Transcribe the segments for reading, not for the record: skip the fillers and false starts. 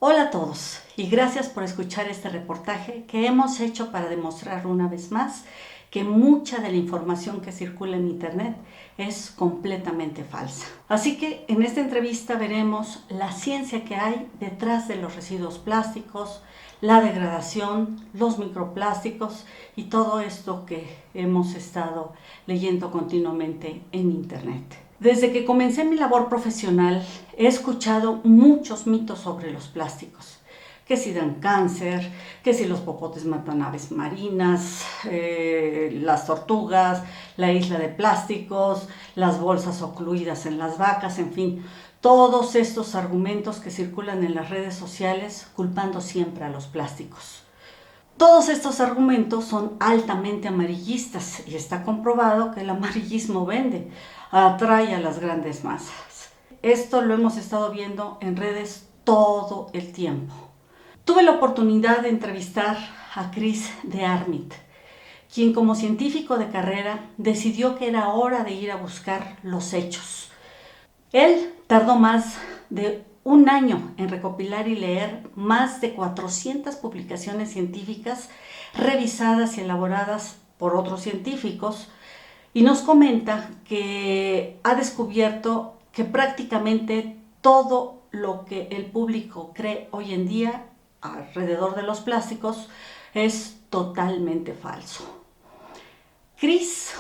Hola a todos y gracias por escuchar este reportaje que hemos hecho para demostrar una vez más que mucha de la información que circula en Internet es completamente falsa. Así que en esta entrevista veremos la ciencia que hay detrás de los residuos plásticos, la degradación, los microplásticos y todo esto que hemos estado leyendo continuamente en Internet. Desde que comencé mi labor profesional he escuchado muchos mitos sobre los plásticos, que si dan cáncer, que si los popotes matan aves marinas, las tortugas, la isla de plásticos, las bolsas ocluidas en las vacas, en fin, todos estos argumentos que circulan en las redes sociales culpando siempre a los plásticos. Todos estos argumentos son altamente amarillistas y está comprobado que el amarillismo vende, atrae a las grandes masas. Esto lo hemos estado viendo en redes todo el tiempo. Tuve la oportunidad de entrevistar a Chris DeArmitt, quien como científico de carrera decidió que era hora de ir a buscar los hechos. Él tardó más de un año en recopilar y leer más de 400 publicaciones científicas revisadas y elaboradas por otros científicos y nos comenta que ha descubierto que prácticamente todo lo que el público cree hoy en día alrededor de los plásticos es totalmente falso. Chris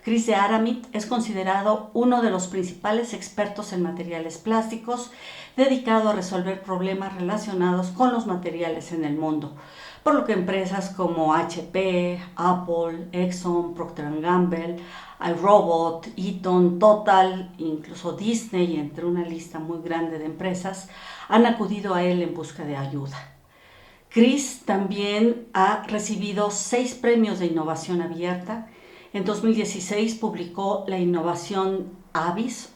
DeArmitt es considerado uno de los principales expertos en materiales plásticos, dedicado a resolver problemas relacionados con los materiales en el mundo, por lo que empresas como HP, Apple, Exxon, Procter & Gamble, iRobot, Eaton, Total, incluso Disney, entre una lista muy grande de empresas, han acudido a él en busca de ayuda. Chris también ha recibido 6 premios de innovación abierta. En 2016 publicó La innovación Abyss,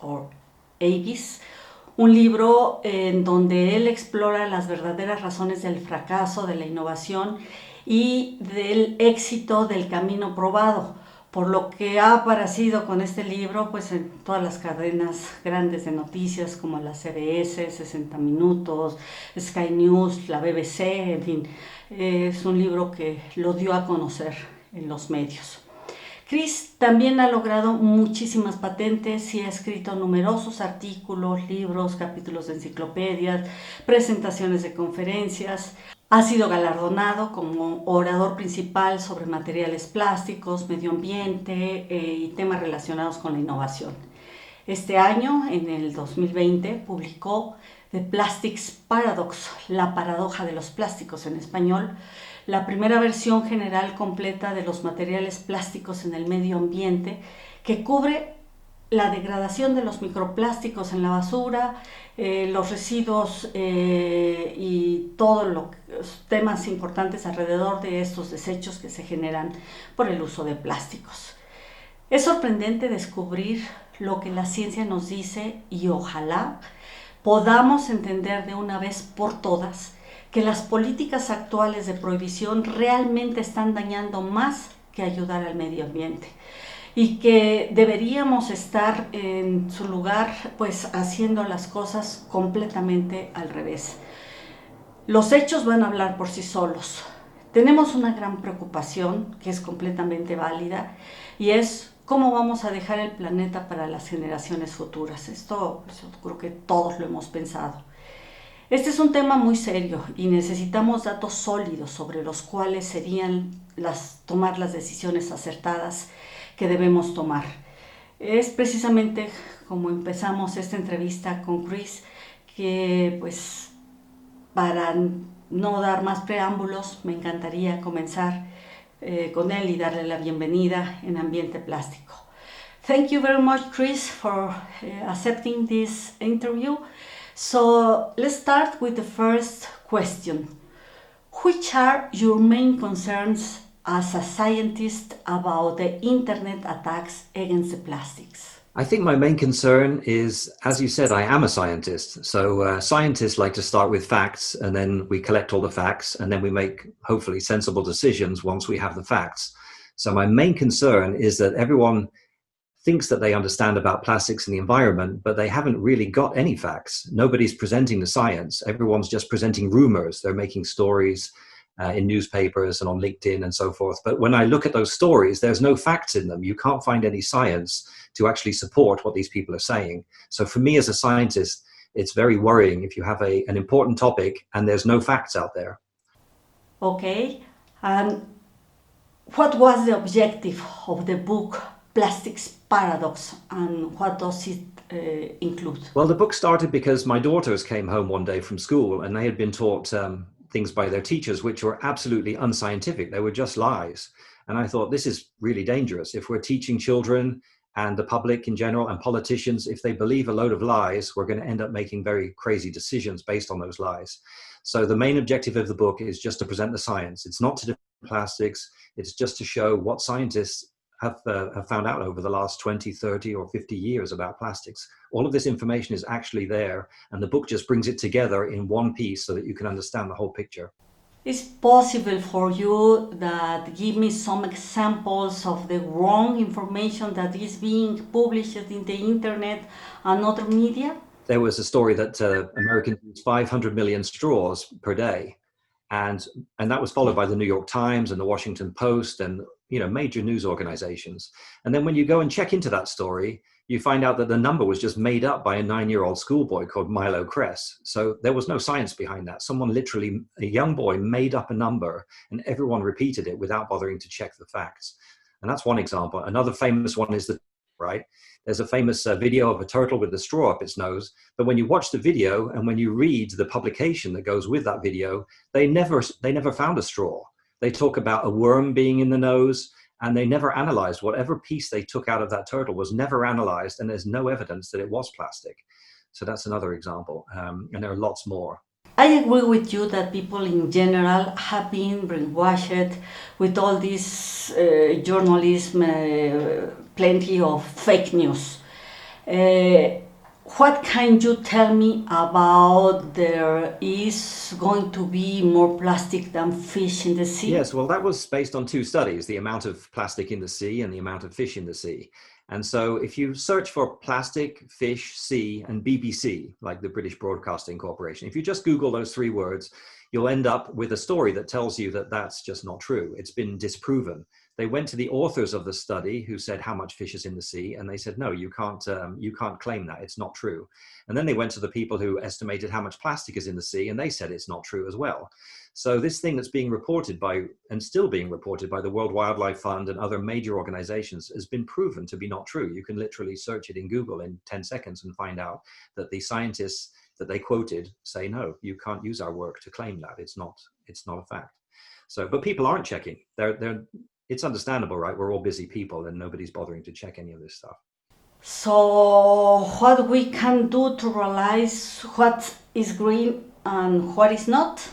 un libro en donde él explora las verdaderas razones del fracaso de la innovación y del éxito del camino probado, por lo que ha aparecido con este libro pues en todas las cadenas grandes de noticias como la CBS, 60 Minutos, Sky News, la BBC, en fin, es un libro que lo dio a conocer en los medios. Chris también ha logrado muchísimas patentes y ha escrito numerosos artículos, libros, capítulos de enciclopedias, presentaciones de conferencias. Ha sido galardonado como orador principal sobre materiales plásticos, medio ambiente y temas relacionados con la innovación. Este año, en el 2020, publicó The Plastics Paradox, la paradoja de los plásticos en español, la primera versión general completa de los materiales plásticos en el medio ambiente, que cubre la degradación de los microplásticos en la basura, los residuos y todos los temas importantes alrededor de estos desechos que se generan por el uso de plásticos. Es sorprendente descubrir lo que la ciencia nos dice y ojalá podamos entender de una vez por todas que las políticas actuales de prohibición realmente están dañando más que ayudar al medio ambiente y que deberíamos estar en su lugar pues haciendo las cosas completamente al revés. Los hechos van a hablar por sí solos. Tenemos una gran preocupación que es completamente válida y es cómo vamos a dejar el planeta para las generaciones futuras. Esto pues, yo creo que todos lo hemos pensado. Este es un tema muy serio y necesitamos datos sólidos sobre los cuales serían tomar las decisiones acertadas que debemos tomar. Es precisamente como empezamos esta entrevista con Chris, que pues para no dar más preámbulos me encantaría comenzar con él y darle la bienvenida en Ambiente Plástico. Thank you very much, Chris, for accepting this interview. So let's start with the first question. Which are your main concerns as a scientist about the internet attacks against the plastics? I think my main concern is, as you said, I am a scientist. So scientists like to start with facts, and then we collect all the facts, and then we make hopefully sensible decisions once we have the facts. So my main concern is that everyone thinks that they understand about plastics and the environment, but they haven't really got any facts. Nobody's presenting the science. Everyone's just presenting rumors. They're making stories in newspapers and on LinkedIn and so forth. But when I look at those stories, there's no facts in them. You can't find any science to actually support what these people are saying. So for me as a scientist, it's very worrying if you have an important topic and there's no facts out there. Okay, and what was the objective of the book Plastics Paradox, and what does it include? Well, the book started because my daughters came home one day from school and they had been taught things by their teachers which were absolutely unscientific. They were just lies. And I thought, this is really dangerous. If we're teaching children and the public in general and politicians, if they believe a load of lies, we're going to end up making very crazy decisions based on those lies. So the main objective of the book is just to present the science. It's not to defend plastics. It's just to show what scientists have found out over the last 20, 30 or 50 years about plastics. All of this information is actually there, and the book just brings it together in one piece so that you can understand the whole picture. Is possible for you that give me some examples of the wrong information that is being published in the internet and other media? There was a story that Americans use 500 million straws per day. And that was followed by the New York Times and the Washington Post and, major news organizations. And then when you go and check into that story, you find out that the number was just made up by a 9-year-old schoolboy called Milo Kress. So there was no science behind that. Someone literally, a young boy, made up a number and everyone repeated it without bothering to check the facts. And that's one example. Another famous one is right? There's a famous video of a turtle with a straw up its nose. But when you watch the video and when you read the publication that goes with that video, they never found a straw. They talk about a worm being in the nose, and they never analyzed whatever piece they took out of that turtle was never analyzed, and there's no evidence that it was plastic. So that's another example, and there are lots more. I agree with you that people in general have been brainwashed with all this journalism, plenty of fake news. What can you tell me about there is going to be more plastic than fish in the sea? Yes, well, that was based on 2 studies, the amount of plastic in the sea and the amount of fish in the sea. And so if you search for plastic, fish, sea, and BBC, like the British Broadcasting Corporation, if you just Google those 3 words, you'll end up with a story that tells you that that's just not true. It's been disproven. They went to the authors of the study who said how much fish is in the sea, and they said, no, you can't claim that. It's not true. And then they went to the people who estimated how much plastic is in the sea, and they said it's not true as well. So this thing that's being reported by, and still being reported by the World Wildlife Fund and other major organizations, has been proven to be not true. You can literally search it in Google in 10 seconds and find out that the scientists that they quoted say, no, you can't use our work to claim that. It's not a fact. So, but people aren't checking. It's understandable, right? We're all busy people and nobody's bothering to check any of this stuff. So what we can do to realize what is green and what is not?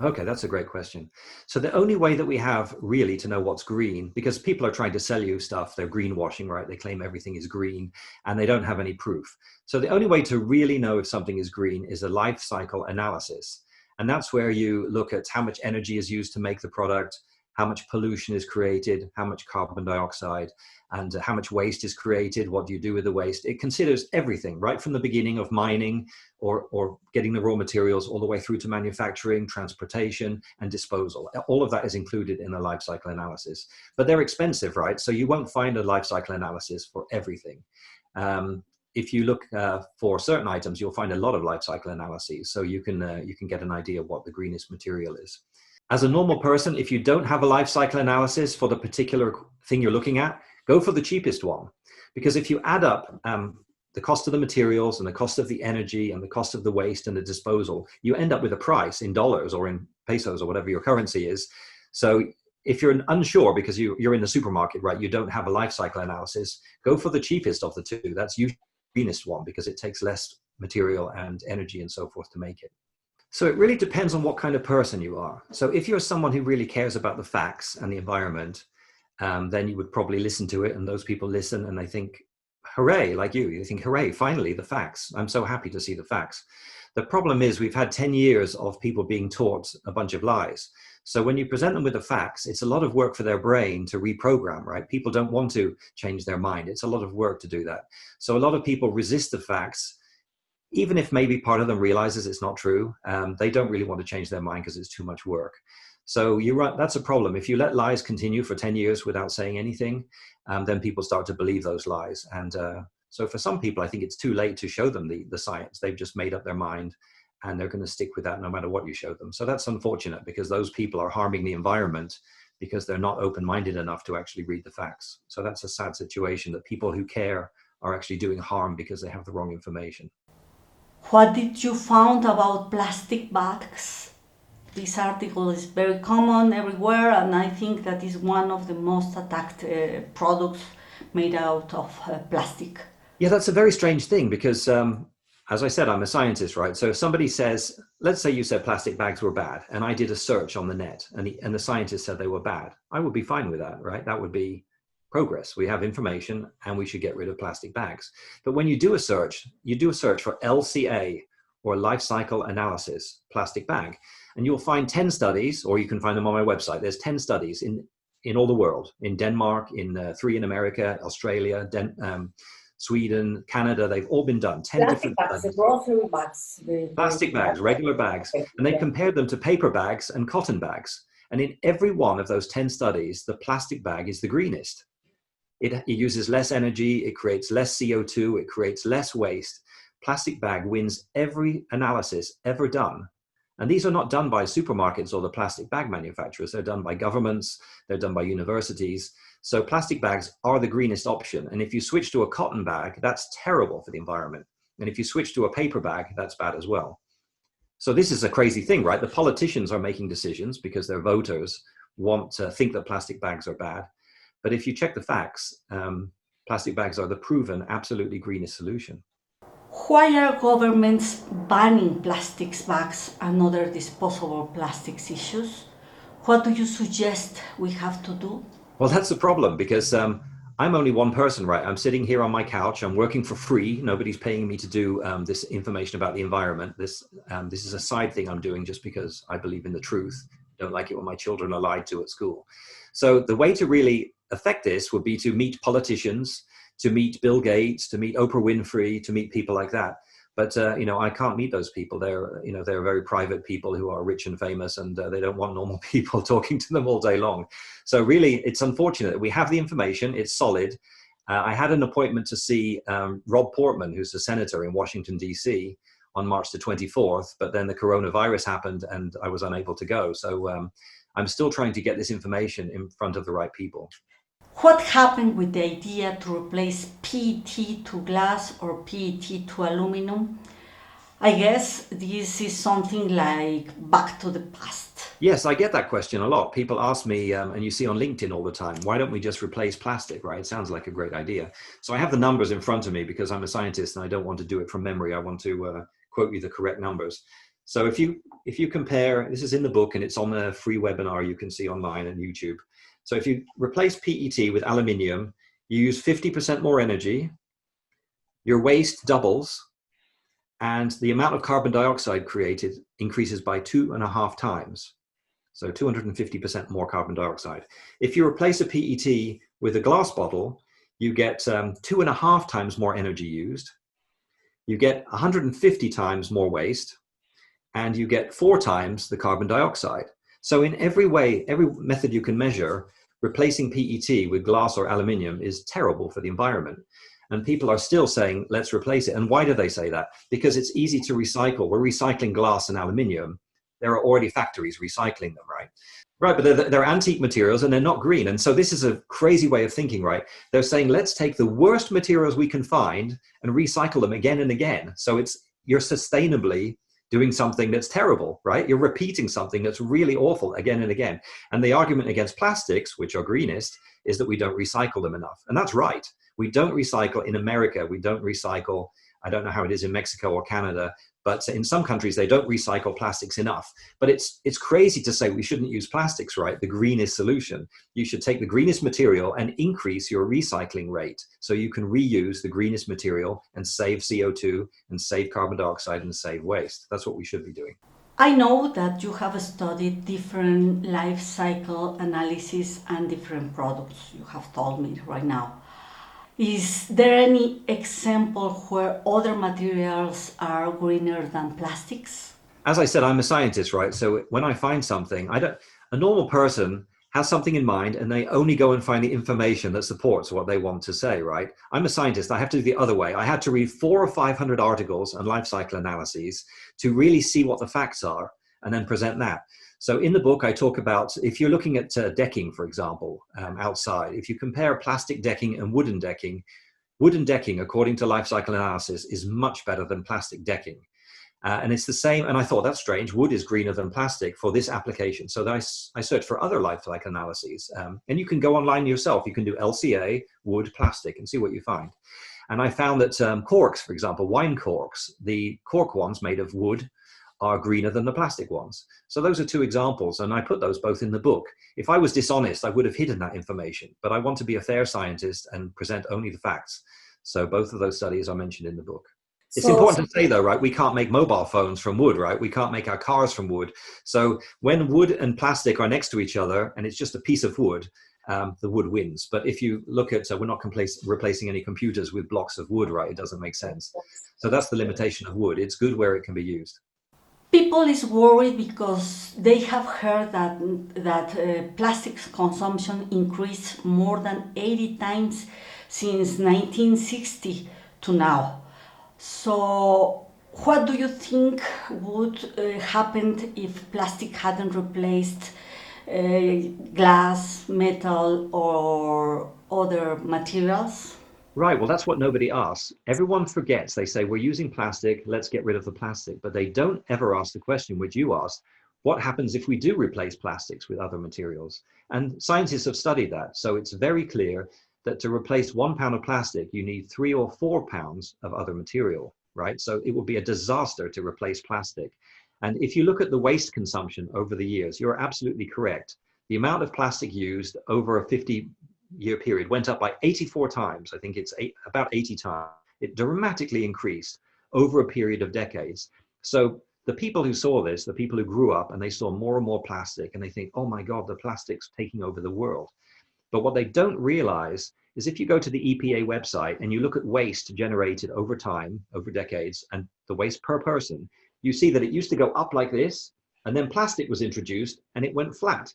Okay, that's a great question. So the only way that we have really to know what's green, because people are trying to sell you stuff, they're greenwashing, right? They claim everything is green and they don't have any proof. So the only way to really know if something is green is a life cycle analysis. And that's where you look at how much energy is used to make the product, how much pollution is created, how much carbon dioxide, and how much waste is created. What do you do with the waste? It considers everything, right from the beginning of mining or getting the raw materials all the way through to manufacturing, transportation, and disposal. All of that is included in the life cycle analysis. But they're expensive, right? So you won't find a life cycle analysis for everything. If you look for certain items, you'll find a lot of life cycle analyses. So you can get an idea of what the greenest material is. As a normal person, if you don't have a life cycle analysis for the particular thing you're looking at, go for the cheapest one. Because if you add up the cost of the materials and the cost of the energy and the cost of the waste and the disposal, you end up with a price in dollars or in pesos or whatever your currency is. So if you're unsure because you're in the supermarket, right, you don't have a life cycle analysis, go for the cheapest of the 2. That's usually the greenest one because it takes less material and energy and so forth to make it. So it really depends on what kind of person you are. So if you're someone who really cares about the facts and the environment, then you would probably listen to it, and those people listen and they think, hooray, like you think, hooray, finally the facts. I'm so happy to see the facts. The problem is we've had 10 years of people being taught a bunch of lies. So when you present them with the facts, it's a lot of work for their brain to reprogram, right? People don't want to change their mind. It's a lot of work to do that. So a lot of people resist the facts, even if maybe part of them realizes it's not true. They don't really want to change their mind because it's too much work. So you're right, that's a problem. If you let lies continue for 10 years without saying anything, then people start to believe those lies. And so for some people, I think it's too late to show them the science. They've just made up their mind and they're going to stick with that no matter what you show them. So that's unfortunate because those people are harming the environment because they're not open-minded enough to actually read the facts. So that's a sad situation, that people who care are actually doing harm because they have the wrong information. What did you found about plastic bags? This article is very common everywhere, and I think that is one of the most attacked products made out of plastic. Yeah, that's a very strange thing because, as I said, I'm a scientist, right? So if somebody says, let's say you said plastic bags were bad, and I did a search on the net, and the scientist said they were bad, I would be fine with that, right? That would be progress. We have information, and we should get rid of plastic bags. But when you do a search for LCA, or life cycle analysis, plastic bag, and you'll find 10 studies, or you can find them on my website. There's 10 studies in all the world, in Denmark, in 3 in America, Australia, Sweden, Canada. They've all been done. 10 plastic different bags, studies. grocery bags. Plastic bags, regular bags. And they compared them to paper bags and cotton bags. And in every one of those 10 studies, the plastic bag is the greenest. It uses less energy, it creates less CO2, it creates less waste. Plastic bag wins every analysis ever done. And these are not done by supermarkets or the plastic bag manufacturers. They're done by governments, they're done by universities. So plastic bags are the greenest option. And if you switch to a cotton bag, that's terrible for the environment. And if you switch to a paper bag, that's bad as well. So this is a crazy thing, right? The politicians are making decisions because their voters want to think that plastic bags are bad. But if you check the facts, plastic bags are the proven, absolutely greenest solution. Why are governments banning plastics bags and other disposable plastics issues? What do you suggest we have to do? Well, that's the problem because I'm only one person, right? I'm sitting here on my couch. I'm working for free. Nobody's paying me to do this information about the environment. This is a side thing I'm doing just because I believe in the truth. Don't like it when my children are lied to at school. So the way to really affect this would be to meet politicians, to meet Bill Gates, to meet Oprah Winfrey, to meet people like that. But I can't meet those people. They're very private people who are rich and famous, and they don't want normal people talking to them all day long. So really, it's unfortunate. We have the information; it's solid. I had an appointment to see Rob Portman, who's a senator in Washington D.C., on March the 24th. But then the coronavirus happened, and I was unable to go. So I'm still trying to get this information in front of the right people. What happened with the idea to replace PET to glass or PET to aluminum? I guess this is something like back to the past. Yes, I get that question a lot. People ask me, and you see on LinkedIn all the time, why don't we just replace plastic, right? It sounds like a great idea. So I have the numbers in front of me because I'm a scientist and I don't want to do it from memory. I want to quote you the correct numbers. So if you compare, this is in the book and it's on a free webinar you can see online and YouTube. So if you replace PET with aluminium, you use 50% more energy, your waste doubles, and the amount of carbon dioxide created increases by 2.5 times. So 250% more carbon dioxide. If you replace a PET with a glass bottle, you get 2.5 times more energy used, you get 150 times more waste, and you get 4 times the carbon dioxide. So in every way, every method you can measure, replacing PET with glass or aluminium is terrible for the environment. And people are still saying, let's replace it. And why do they say that? Because it's easy to recycle. We're recycling glass and aluminium. There are already factories recycling them, right? Right, but they're antique materials and they're not green. And so this is a crazy way of thinking, right? They're saying, let's take the worst materials we can find and recycle them again and again. So you're sustainably doing something that's terrible, right? You're repeating something that's really awful again and again. And the argument against plastics, which are greenest, is that we don't recycle them enough. And that's right. We don't recycle in America. We don't recycle, I don't know how it is in Mexico or Canada, but in some countries, they don't recycle plastics enough. But it's crazy to say we shouldn't use plastics, right? The greenest solution. You should take the greenest material and increase your recycling rate so you can reuse the greenest material and save CO2 and save carbon dioxide and save waste. That's what we should be doing. I know that you have studied different life cycle analysis and different products, you have told me right now. Is there any example where other materials are greener than plastics? As I said, I'm a scientist, right? So when I find something, a normal person has something in mind and they only go and find the information that supports what they want to say, right? I'm a scientist. I have to do the other way. I had to read 400 or 500 articles and life cycle analyses to really see what the facts are and then present that. So in the book, I talk about, if you're looking at decking, for example, outside, if you compare plastic decking and wooden decking, according to life cycle analysis, is much better than plastic decking. And it's the same, and I thought, that's strange, wood is greener than plastic for this application. So then I searched for other life cycle analyses, and you can go online yourself. You can do LCA, wood, plastic, and see what you find. And I found that corks, for example, wine corks, the cork ones made of wood are greener than the plastic ones. So those are two examples, and I put those both in the book. If I was dishonest, I would have hidden that information, but I want to be a fair scientist and present only the facts. So both of those studies are mentioned in the book. It's important to say, though, right, we can't make mobile phones from wood, right? We can't make our cars from wood. So when wood and plastic are next to each other and it's just a piece of wood, the wood wins. But if you look at, we're not replacing any computers with blocks of wood, right? It doesn't make sense. So that's the limitation of wood. It's good where it can be used. People is worried because they have heard that plastics consumption increased more than 80 times since 1960 to now. So what do you think would happen if plastic hadn't replaced glass, metal, or other materials? Right. Well, that's what nobody asks. Everyone forgets. They say, we're using plastic, let's get rid of the plastic. But they don't ever ask the question, which you asked, what happens if we do replace plastics with other materials? And scientists have studied that. So it's very clear that to replace 1 pound of plastic, you need 3 or 4 pounds of other material, right? So it would be a disaster to replace plastic. And if you look at the waste consumption over the years, you're absolutely correct. The amount of plastic used over a 50-year period went up by 84 times. I think it's about 80 times. It dramatically increased over a period of decades. So the people who saw this, the people who grew up and they saw more and more plastic and they think, oh my God, the plastic's taking over the world. But what they don't realize is if you go to the EPA website and you look at waste generated over time, over decades, and the waste per person, you see that it used to go up like this, and then plastic was introduced and it went flat.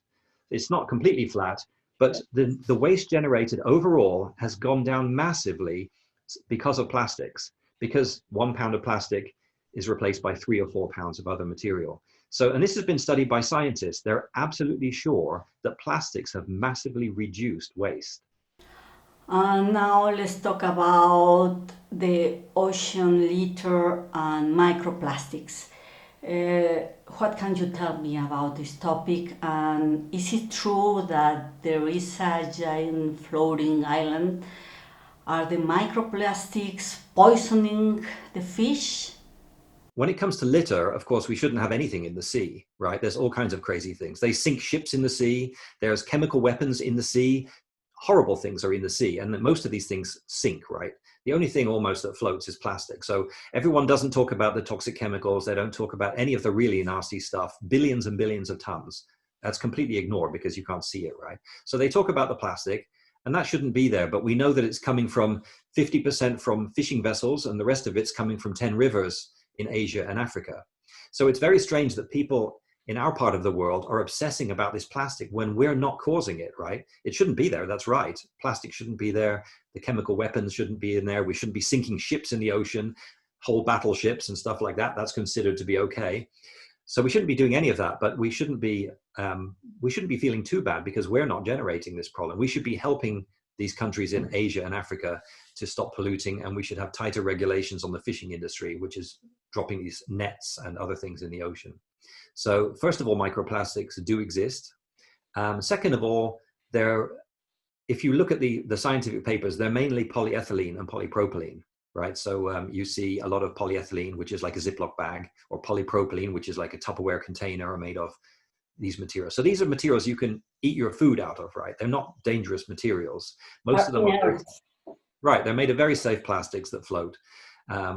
It's not completely flat, but the waste generated overall has gone down massively because of plastics, because 1 pound of plastic is replaced by 3 or 4 pounds of other material. So, and this has been studied by scientists. They're absolutely sure that plastics have massively reduced waste. Now let's talk about the ocean litter and microplastics. What can you tell me about this topic? And is it true that there is a giant floating island? Are the microplastics poisoning the fish? When it comes to litter, of course, we shouldn't have anything in the sea, right? There's all kinds of crazy things. They sink ships in the sea. There's chemical weapons in the sea. Horrible things are in the sea. And most of these things sink, right? The only thing almost that floats is plastic. So everyone doesn't talk about the toxic chemicals. They don't talk about any of the really nasty stuff, billions and billions of tons. That's completely ignored because you can't see it, right? So they talk about the plastic, and that shouldn't be there. But we know that it's coming from 50% from fishing vessels, and the rest of it's coming from 10 rivers in Asia and Africa. So it's very strange that people in our part of the world are obsessing about this plastic when we're not causing it, right? It shouldn't be there, that's right. Plastic shouldn't be there. The chemical weapons shouldn't be in there. We shouldn't be sinking ships in the ocean, whole battleships and stuff like that. That's considered to be okay. So we shouldn't be doing any of that, but we shouldn't be feeling too bad because we're not generating this problem. We should be helping these countries in Asia and Africa to stop polluting, and we should have tighter regulations on the fishing industry, which is dropping these nets and other things in the ocean. So first of all, microplastics do exist. Second of all, if you look at the scientific papers, they're mainly polyethylene and polypropylene, right? So you see a lot of polyethylene, which is like a Ziploc bag, or polypropylene, which is like a Tupperware container made of these materials. So these are materials you can eat your food out of, right? They're not dangerous materials. Most of them are right. They're made of very safe plastics that float.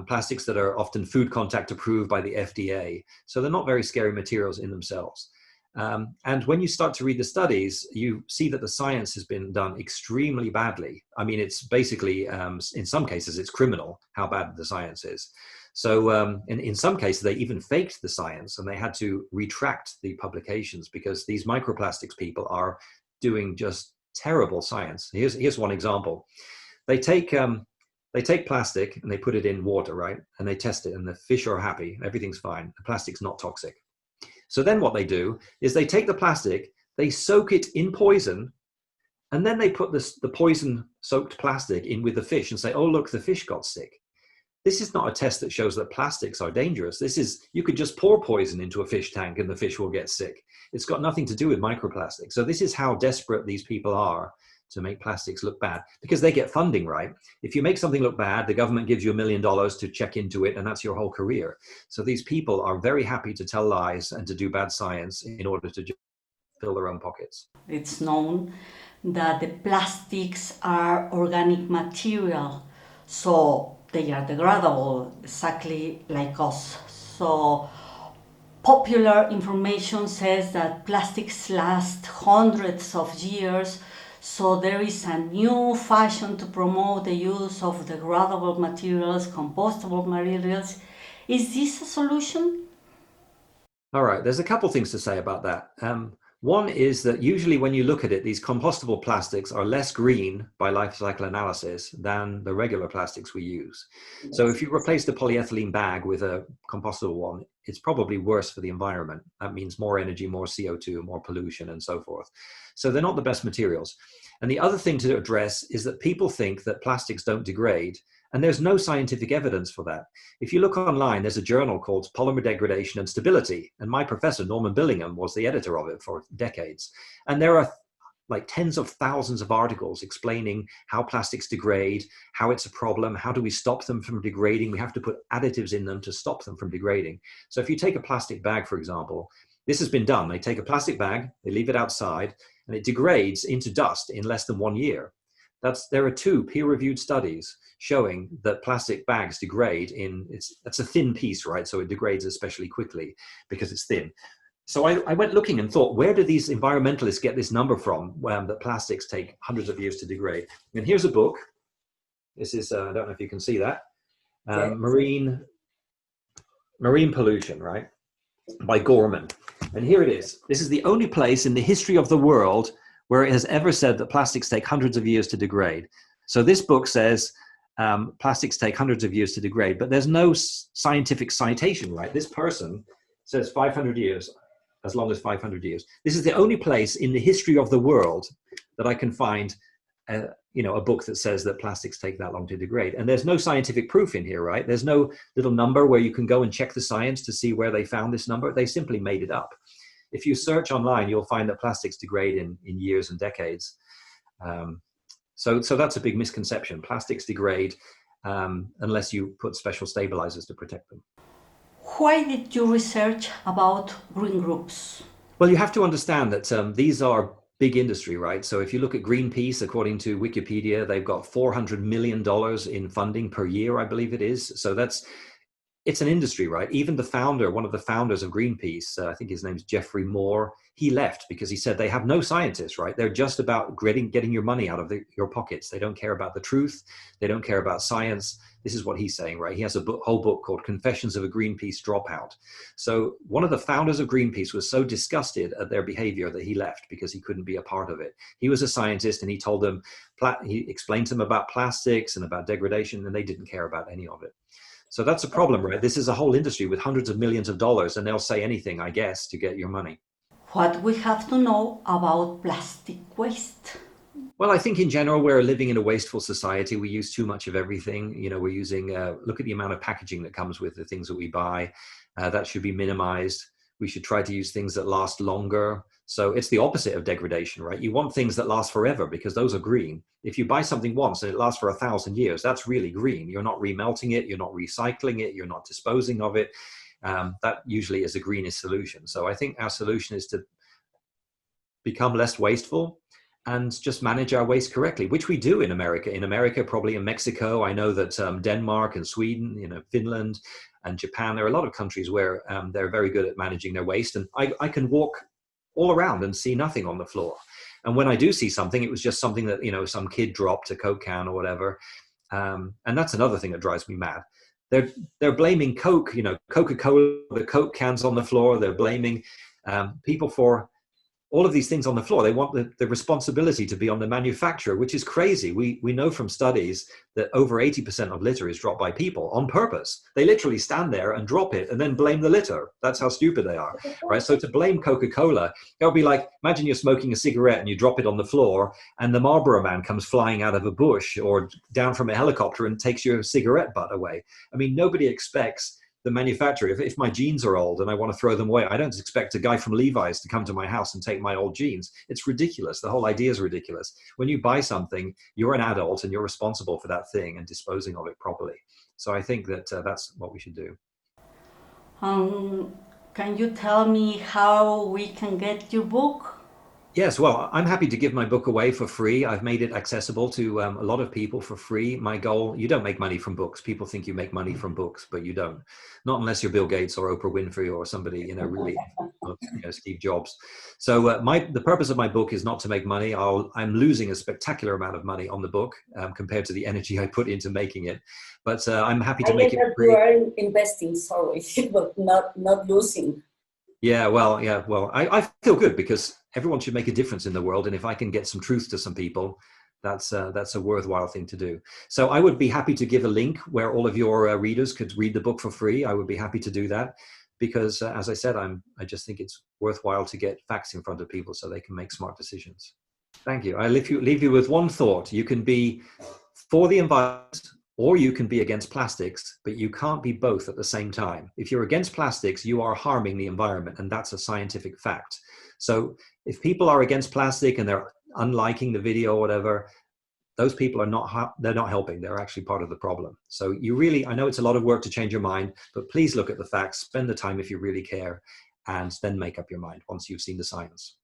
plastics that are often food contact approved by the FDA. So they're not very scary materials in themselves. And when you start to read the studies, you see that the science has been done extremely badly. I mean, it's basically, in some cases, it's criminal how bad the science is. So in some cases, they even faked the science and they had to retract the publications because these microplastics people are doing just terrible science. Here's one example. They take plastic and they put it in water, right? And they test it and the fish are happy. Everything's fine. The plastic's not toxic. So then what they do is they take the plastic, they soak it in poison, and then they put the poison-soaked plastic in with the fish and say, oh, look, the fish got sick. This is not a test that shows that plastics are dangerous. This is, you could just pour poison into a fish tank and the fish will get sick. It's got nothing to do with microplastics. So this is how desperate these people are to make plastics look bad, because they get funding, right? If you make something look bad, the government gives you $1 million to check into it, and that's your whole career. So these people are very happy to tell lies and to do bad science in order to just fill their own pockets. It's known that the plastics are organic material, so they are degradable, exactly like us. So popular information says that plastics last hundreds of years. So there is a new fashion to promote the use of degradable materials, compostable materials. Is this a solution? All right, there's a couple things to say about that. One is that usually when you look at it, these compostable plastics are less green by life cycle analysis than the regular plastics we use. Yes. So if you replace the polyethylene bag with a compostable one, it's probably worse for the environment. That means more energy, more CO2, more pollution, and so forth. So they're not the best materials. And the other thing to address is that people think that plastics don't degrade, and there's no scientific evidence for that. If you look online, there's a journal called Polymer Degradation and Stability, and my professor, Norman Billingham, was the editor of it for decades. And there are like tens of thousands of articles explaining how plastics degrade, how it's a problem, how do we stop them from degrading? We have to put additives in them to stop them from degrading. So if you take a plastic bag, for example, this has been done. They take a plastic bag, they leave it outside, and it degrades into dust in less than 1 year. There are 2 peer-reviewed studies showing that plastic bags degrade that's a thin piece, right? So it degrades especially quickly because it's thin. So I went looking and thought, where do these environmentalists get this number from, that plastics take hundreds of years to degrade? And here's a book. This is, I don't know if you can see that, Marine Pollution, right? By Gorman. And here it is. This is the only place in the history of the world where it has ever said that plastics take hundreds of years to degrade. So this book says plastics take hundreds of years to degrade, but there's no scientific citation, right? This person says 500 years, as long as 500 years. This is the only place in the history of the world that I can find a book that says that plastics take that long to degrade. And there's no scientific proof in here, right? There's no little number where you can go and check the science to see where they found this number. They simply made it up. If you search online, you'll find that plastics degrade in years and decades. So that's a big misconception. Plastics degrade unless you put special stabilizers to protect them. Why did you research about green groups? Well, you have to understand that these are big industry, right? So if you look at Greenpeace, according to Wikipedia, they've got $400 million in funding per year, I believe it is. So it's an industry, right? Even the founder, one of the founders of Greenpeace, I think his name's Jeffrey Moore, he left because he said they have no scientists, right? They're just about getting your money out of your pockets. They don't care about the truth. They don't care about science. This is what he's saying, right? He has a whole book called Confessions of a Greenpeace Dropout. So one of the founders of Greenpeace was so disgusted at their behavior that he left because he couldn't be a part of it. He was a scientist and he told them, he explained to them about plastics and about degradation, and they didn't care about any of it. So that's a problem, right? This is a whole industry with hundreds of millions of dollars, and they'll say anything, I guess, to get your money. What we have to know about plastic waste? Well, I think in general, we're living in a wasteful society. We use too much of everything. We're using, look at the amount of packaging that comes with the things that we buy. That should be minimized. We should try to use things that last longer. So it's the opposite of degradation, right? You want things that last forever because those are green. If you buy something once and it lasts for 1,000 years, that's really green. You're not remelting it. You're not recycling it. You're not disposing of it. That usually is a greenest solution. So I think our solution is to become less wasteful and just manage our waste correctly, which we do in America. In America, probably in Mexico, I know that Denmark and Sweden, Finland and Japan, there are a lot of countries where they're very good at managing their waste. And I can walk all around and see nothing on the floor. And when I do see something, it was just something that, some kid dropped, a Coke can or whatever. And that's another thing that drives me mad. They're blaming Coke, Coca-Cola, the Coke cans on the floor. They're blaming people for all of these things on the floor. They want the responsibility to be on the manufacturer, which is crazy. We know from studies that over 80% of litter is dropped by people on purpose. They literally stand there and drop it and then blame the litter. That's how stupid they are, right? So to blame Coca-Cola, that would be like, imagine you're smoking a cigarette and you drop it on the floor and the Marlboro man comes flying out of a bush or down from a helicopter and takes your cigarette butt away. I mean, nobody expects the manufacturer. If my jeans are old and I want to throw them away, I don't expect a guy from Levi's to come to my house and take my old jeans. It's ridiculous. The whole idea is ridiculous. When you buy something, you're an adult and you're responsible for that thing and disposing of it properly. So I think that that's what we should do. Can you tell me how we can get your book? Yes, well, I'm happy to give my book away for free. I've made it accessible to a lot of people for free. My goal, you don't make money from books. People think you make money from books, but you don't. Not unless you're Bill Gates or Oprah Winfrey or somebody, really, Steve Jobs. So the purpose of my book is not to make money. I'm losing a spectacular amount of money on the book compared to the energy I put into making it. But I'm happy to make it free. You are investing, sorry, but not losing. Yeah, well, I feel good because everyone should make a difference in the world. And if I can get some truth to some people, that's a worthwhile thing to do. So I would be happy to give a link where all of your readers could read the book for free. I would be happy to do that because, as I said, I just think it's worthwhile to get facts in front of people so they can make smart decisions. Thank you. I leave you with one thought. You can be for the environment, or you can be against plastics, but you can't be both at the same time. If you're against plastics, you are harming the environment, and that's a scientific fact. So if people are against plastic and they're unliking the video or whatever, those people they're not helping. They're actually part of the problem. So I know it's a lot of work to change your mind, but please look at the facts, spend the time if you really care, and then make up your mind once you've seen the science.